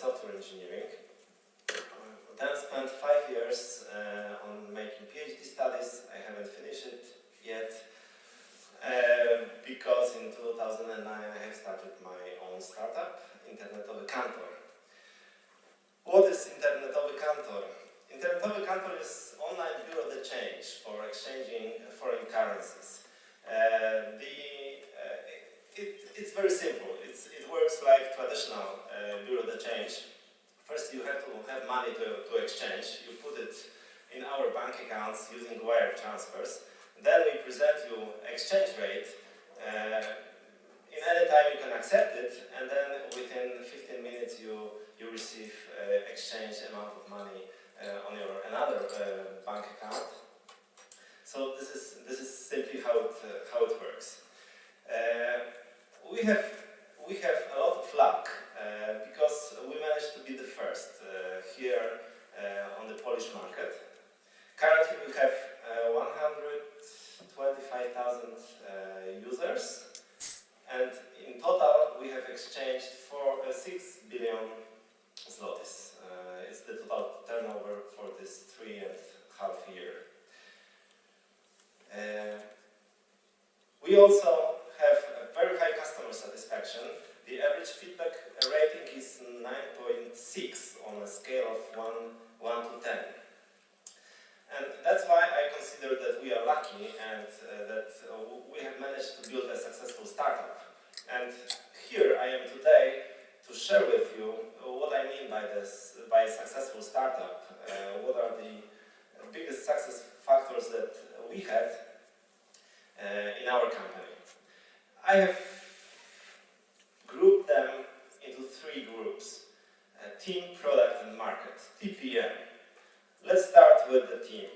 software engineering. Then spent 5 years on making PhD studies. I haven't finished it yet because in 2009 I have started my own startup, Internetowy Kantor. What is Internetowy Kantor? Internetowy Kantor is online bureau de change for exchanging foreign currencies. It's very simple. It works like traditional bureau de change. First, you have to have money to exchange. You put it in our bank accounts using wire transfers. Then we present you exchange rate. In any time you can accept it, and then within 15 minutes you receive exchange amount of money on your another bank account. So this is simply how it works. We have a lot of luck because we managed to be the first here on the Polish market. Currently we have 125,000 users, and in total we have exchanged for 6 billion zlotys. It's the total turnover for this 3.5 years. We also have a very high customer satisfaction. The average feedback rating is 9.6 on a scale of 1 to 10. And that's why I consider that we are lucky and that we have managed to build a successful startup. And here I am today to share with you what I mean by a successful startup. What are the biggest success factors that we had in our company. I have grouped them into 3 groups: team, product, and market, TPM. Let's start with the team.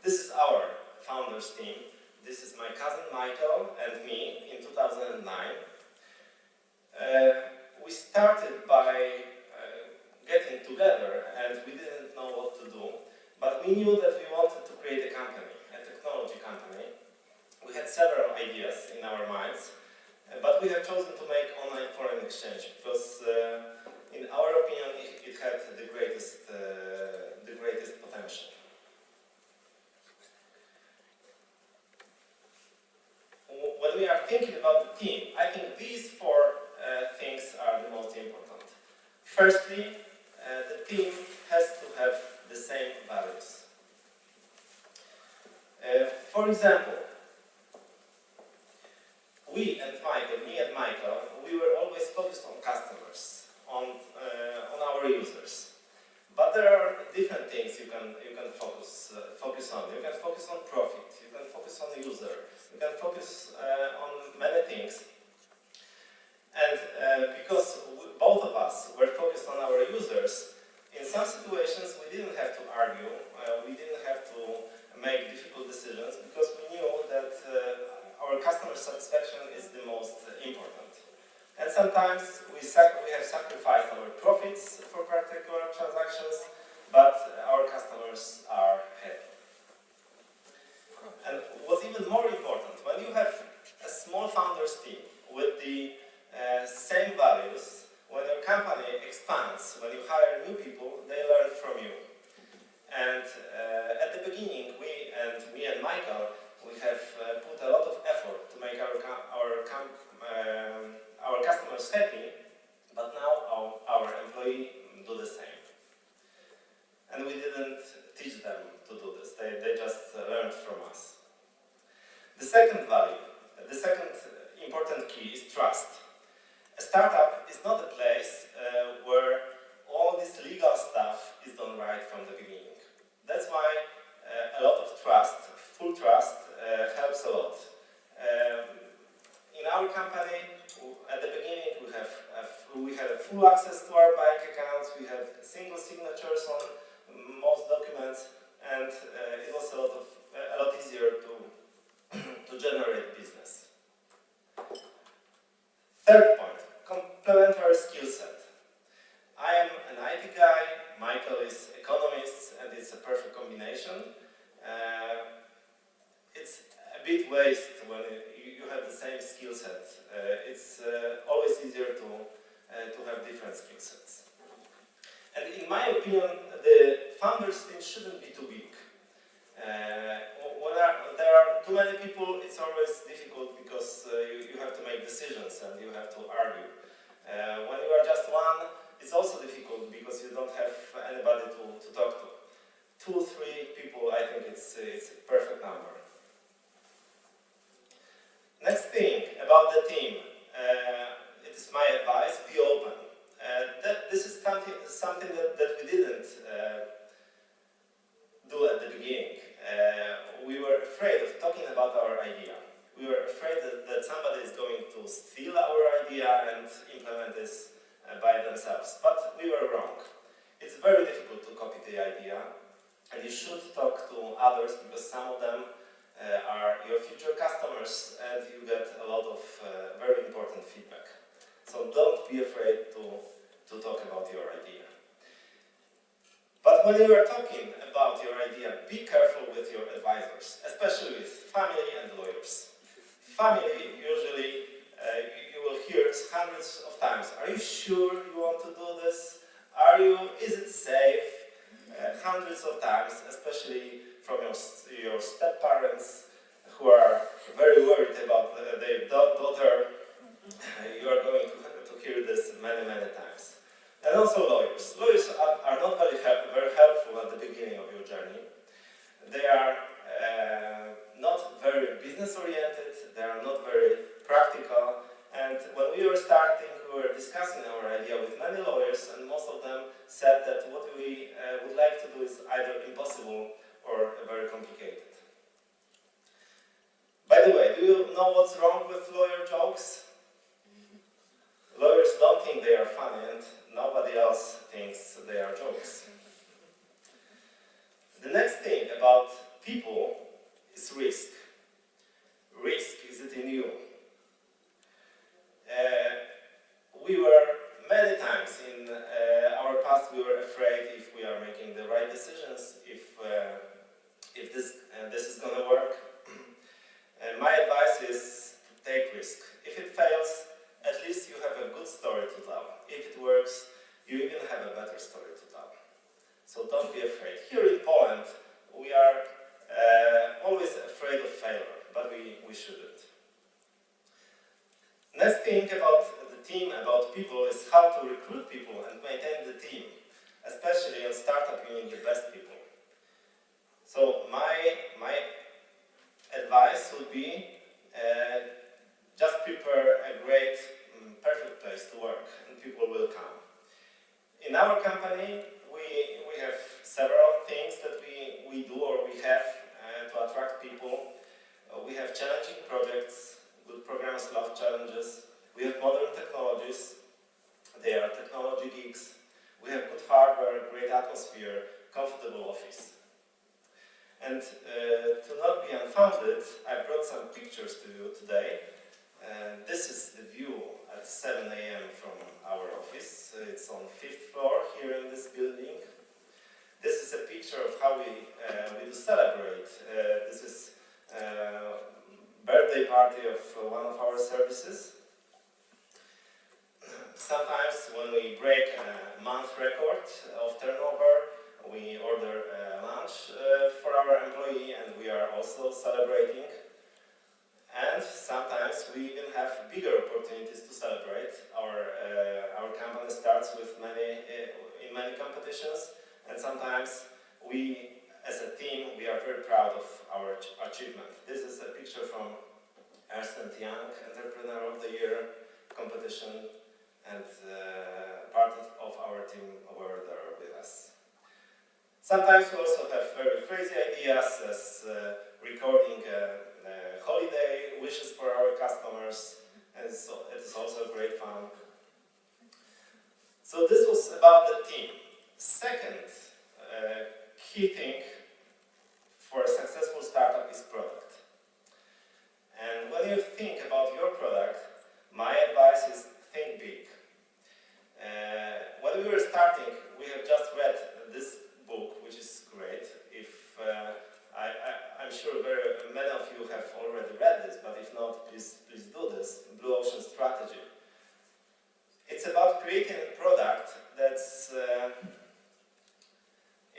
This is our founders team. This is my cousin Michael and me in 2009. We started by getting together, and we didn't know what to do, but we knew that we wanted to create a company, a technology company. We had several ideas in our minds, but we have chosen to make online foreign exchange because, in our opinion, it had the greatest potential. When we are thinking about the team, I think these 4 things are the most important. Firstly, the team has to have the same values. For example, me and Michael, we were always focused on customers, on our users. But there are different things you can focus on. You can focus on profit. You can focus on user. You can focus on many things. And because both of us were focused on our users, in some situations we didn't have to argue. We didn't have to make difficult decisions because we knew that our customer satisfaction is the most important. And sometimes we have sacrificed our profits for particular transactions, but our customers are happy. And what's even more important, when you have a small founders team with the same values, when your company expands, when you hire new people, they learn from you. And at the beginning, me and Michael, we have put a lot of effort to make our customers happy, but now our employees do the same. And we didn't teach them to do this, they just learned from us. The second value, the second important key is trust. A startup is not a place where all this legal stuff is done right from the beginning. That's why a lot of trust, full trust, helps a lot. In our company, at the beginning, we had full access to our bank accounts. We had single signatures on most documents, and it was a lot easier to generate business. Third point, complementary skill set. I am an IT guy, Michael is economist, and it's a perfect combination. It's a bit waste when you have the same skill set. It's always easier to to have different skill sets. And in my opinion, the founders team shouldn't be too big. When there are too many people, it's always difficult because you have to make decisions and you have to argue. When you are just one, it's also difficult because you don't have anybody to talk to. 2, 3 people, I think it's a perfect number. Next thing about the team, it is my advice, be open. This is something that we didn't do at the beginning. We were afraid of talking about our idea. We were afraid that somebody is going to steal our idea and implement this by themselves. But we were wrong. It's very difficult to copy the idea, and you should talk to others because some of them are your future customers and you get a lot of very important feedback. So don't be afraid to talk about your idea. But when you are talking about your idea, be careful with your advisors, especially with family and lawyers. Family, usually you will hear hundreds of times, are you sure you want to do this? Is it safe? Hundreds of times, especially from your step-parents who are very worried about their daughter. You are going to hear this many, many times. And also lawyers. Lawyers are not very helpful at the beginning of your journey. They are not very business-oriented, they are not very practical, and when we were starting, we were discussing our idea with many lawyers, and most of them said that what we would like to do is either impossible or very complicated. By the way, do you know what's wrong with lawyer jokes? Lawyers don't think they are funny, and nobody else thinks they are jokes. The next thing about people is risk. Risk, is it in you? We were many times in our past, we were afraid if we are making the right decisions, if this is going to work. My advice is to take risk. If it fails, at least you have a good story to tell. If it works, you even have a better story to tell. So don't be afraid. Here in Poland, we are always afraid of failure, but we shouldn't. Next thing about the team, about people, is how to recruit people and maintain the team. Especially in startup, you need the best people. So my advice would be just prepare a great, perfect place to work, and people will come. In our company, we have several things that we do or we have to attract people. We have challenging projects. Good programmers love challenges. We have modern technologies. They are technology geeks. We have good hardware, great atmosphere, comfortable office. And to not be unfounded, I brought some pictures to you today. This is the view at 7 a.m. from our office. It's on 5th floor here in this building. This is a picture of how we do celebrate. This is birthday party of one of our services. Sometimes when we break a month record of turnover, we order lunch for our employee, and we are also celebrating. And sometimes we even have bigger opportunities to celebrate. Our company starts with in many competitions, and sometimes we, as a team, we are very proud of our achievement. This is a picture from Ernst & Young Entrepreneur of the Year competition, and part of our team were there with us. Sometimes we also have very crazy ideas, as recording holiday wishes for our customers, and so it is also great fun. So this was about the team. Second key thing for a successful startup is product. And when you think about your product, my advice is think big. When we were starting, we have just read this book, which is great. I'm sure many of you have already read this, but if not, please do this. Blue Ocean Strategy. It's about creating creating a product that's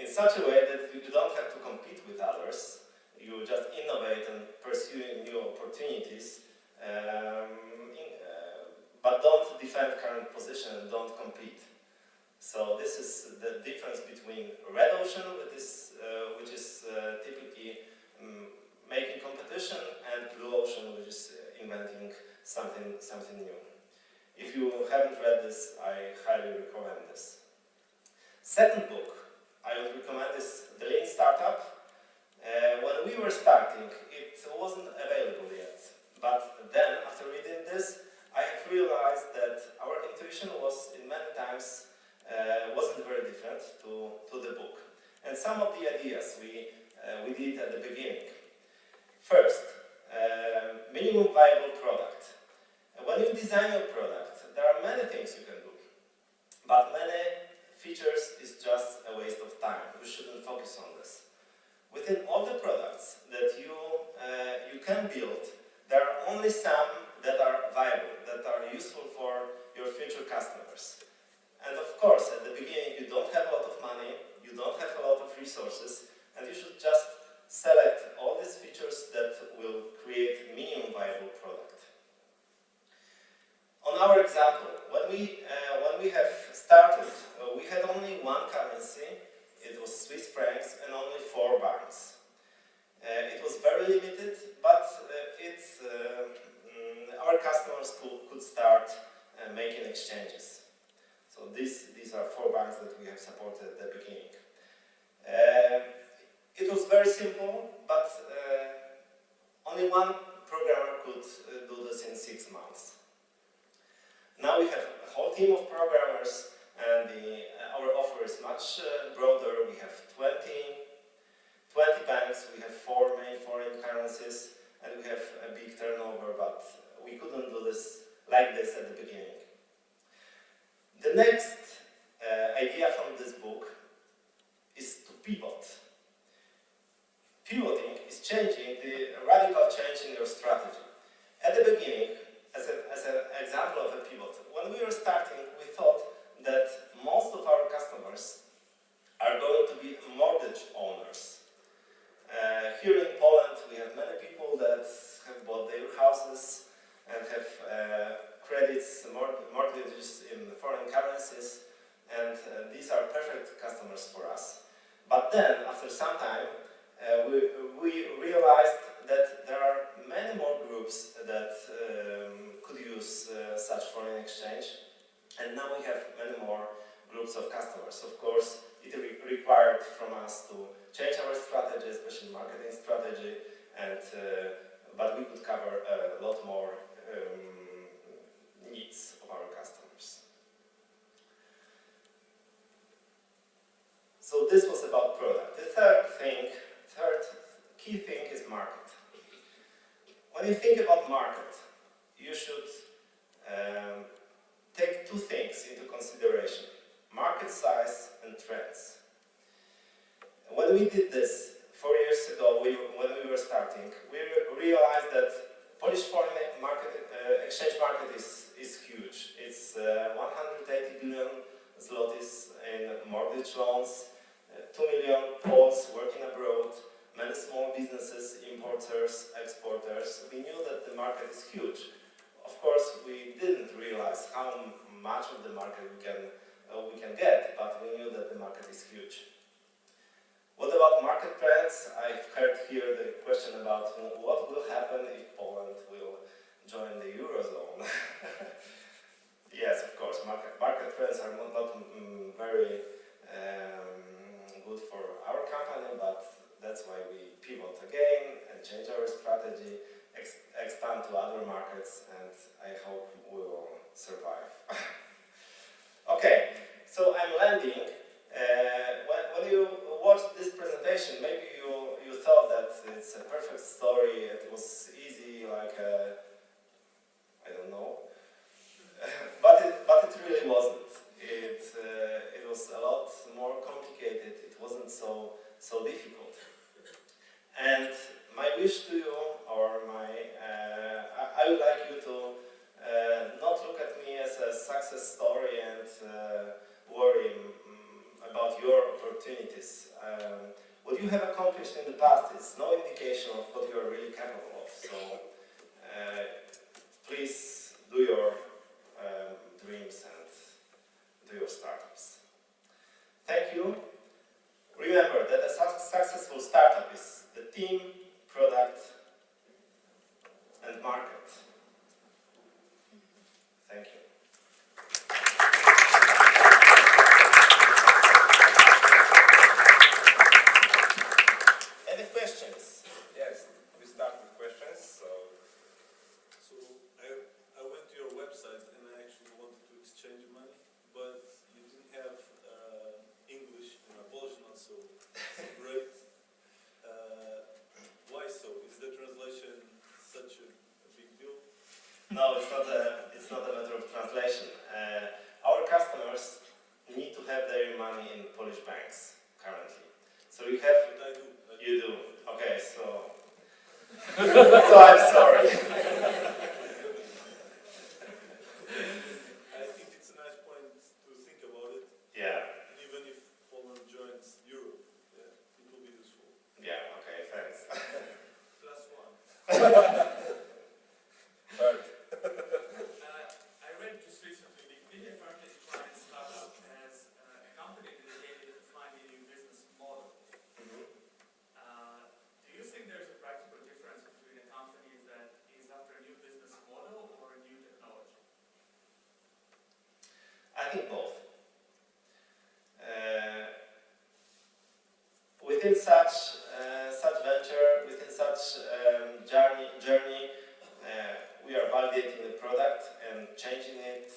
in such a way that you don't have to compete with others. You just innovate and pursue new opportunities, but don't defend current position and don't compete. So this is the difference between red ocean, which is typically making competition, and blue ocean, which is inventing something new. If you haven't read this, I highly recommend this. Second book I would recommend is The Lean Startup. When we were starting, it wasn't available yet. But then, after reading this, I have realized that our intuition was, in many times, wasn't very different to the book. And some of the ideas we did at the beginning. First, minimum viable product. When you design your product, there are many things you can do. But many features is just a waste of time. You shouldn't focus on this. Within all the products that you can build, there are only some that are viable, that are useful for your future customers. And of course, at the beginning, you don't have a lot of money, you don't have a lot of resources, and you should just select all these features that will create a minimum viable product. On our example, when we have started, we had only one currency. It was Swiss francs and only 4 banks. It was very limited, but our customers could start making exchanges. So these are 4 banks that we have supported at the beginning. It was very simple, but only one programmer could do this in 6 months. Now we have a whole team of programmers, and our offer is much broader. We have 20 banks, we have 4 main foreign currencies, and we have a big turnover, but we couldn't do this like this at the beginning. The next idea from this book is to pivot. Pivoting is changing, the radical change in your strategy. At the beginning, as an example of a pivot, when we were starting, we thought that most of our customers are going to be mortgage owners. Here in Poland, we have many people that have bought their houses and have credits, mortgages in foreign currencies, and these are perfect customers for us. But then, after some time, we realized that there are many more groups that could use such foreign exchange, and now we have many more groups of customers. Of course, it required from us to change our strategy, especially marketing strategy, and but we could cover a lot more needs of our customers. So this was about product. The third key thing is market. When you think about market, you should take 2 things into consideration: market size and trends. When we did this 4 years ago, when we were starting, we realized that Polish foreign exchange market is huge. It's 180 billion zlotys in mortgage loans, 2 million Poles working abroad, many small businesses, importers, exporters. We knew that the market is huge. Of course, we didn't realize how much of the market we can get, but we knew that the market is huge. What about market trends? I've heard here the question about what will happen if Poland will join the Eurozone. Yes, of course, market trends are not very good for our company, but that's why we pivot again and change our strategy, expand to other markets, and I hope we will survive. Okay, so I'm landing. When you watched this presentation, maybe you thought that it's a perfect story, it was easy, like I don't know, but it really wasn't. It was a lot more complicated. It wasn't so difficult. And my wish to you, or I would like you to not look at me as a success story and worry about your opportunities. What you have accomplished in the past is no indication of what you are really capable of. So please do your dreams and do your startups. Thank you. Remember that a successful startup is the team, product, and market. Thank you. Any questions? Yes, we start with questions. So I went to your website and I actually wanted to exchange money, but you didn't have English and Polish not so great. Why so? Is the translation such a big deal? No, it's not a matter of translation. Our customers need to have their money in Polish banks currently. So we have. But I do. You do. Okay, so. So I'm sorry. I think it's a nice point to think about it. Yeah. Even if Poland joins Europe, it will be useful. Yeah. Okay. Thanks. +1. Third. I read just recently Wikipedia currently defines startup as a company dedicated to finding a new business model. Do you think there's a practical difference between a company that is after a new business model or a new technology? I think both. Within such venture, within such journey, we are validating the product and changing it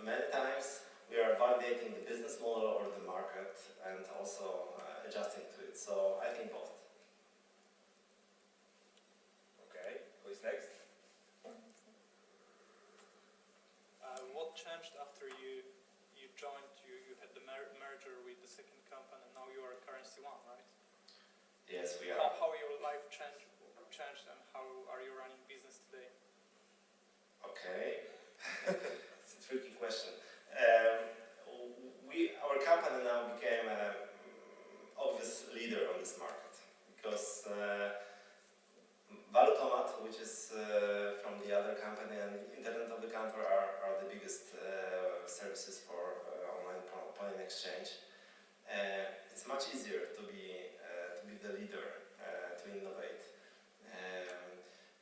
many times. We are validating the business model or the market and also adjusting to it. So I think both. Okay, who is next? What changed after you joined? You had the merger with the second company, and now you are Currency1, right? Yes, we are. How your life changed, and how are you running business today? Okay, it's a tricky question. Our company now became an obvious leader on this market because Valutomat, which is from the other company, and Internet of the Counter are the biggest services for online foreign exchange. It's much easier to be the leader, to innovate.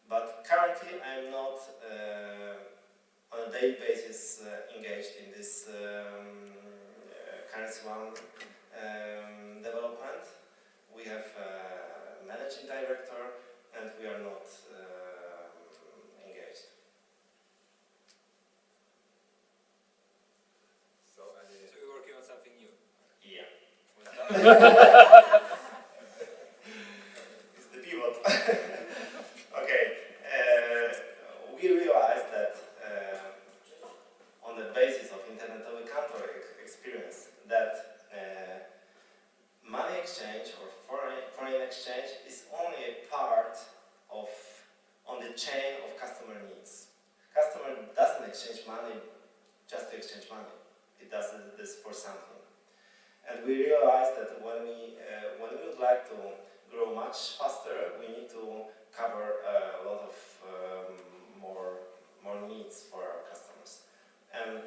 But currently, I'm not on a daily basis engaged in this Currency1 development. We have a managing director, and we are not engaged. So you're working on something new? Yeah. What's It's the pivot. Okay. We realized that on the basis of Internet of the Counter experience that money exchange or foreign exchange is only a part on the chain of customer needs. Customer doesn't exchange money just to exchange money. It does this for something. And we realized that when we would like to grow much faster, we need to cover a lot of more needs for our customers. And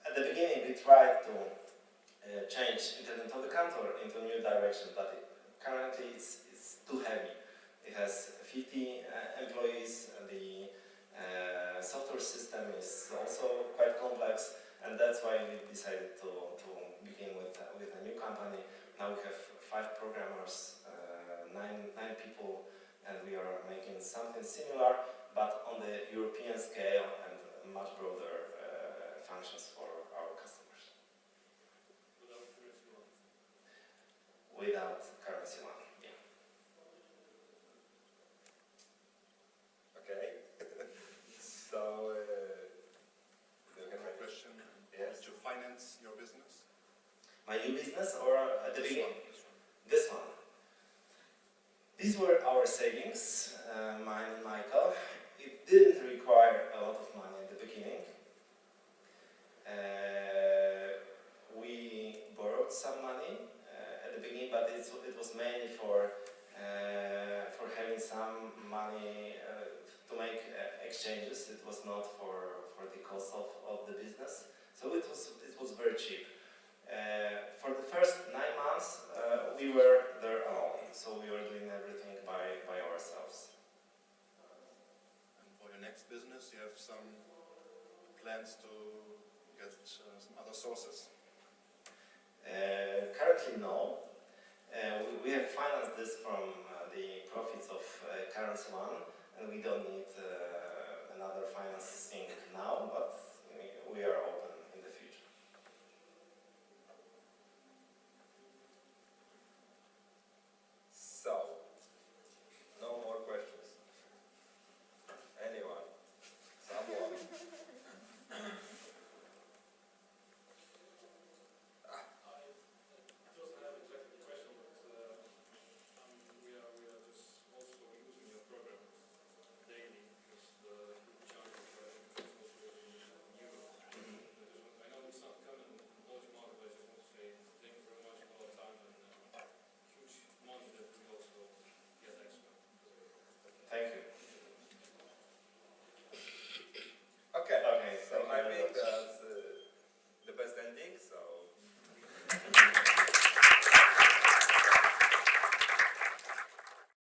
at the beginning, we tried to change Internet of the Counter into a new direction, but currently it's too heavy. It has 50 employees, and the software system is also quite complex, and that's why we decided to begin with a new company. Now we have 5 programmers, 9 people, and we are making something similar, but on the European scale and much broader functions for our customers. Without Currency1, yeah. Okay. So, you have a question? Yes. Did you finance your business? My new business or at the This beginning? one. This one. These were our savings, mine and Michael. It didn't require a lot of money at the beginning. some money to make exchanges. It was not for the cost of the business, so it was very cheap. For the first 9 months, we were there alone, so we were doing everything by ourselves. And for your next business, you have some plans to get some other sources? Currently, no. We have financed this from the profits of Currency One, and we don't need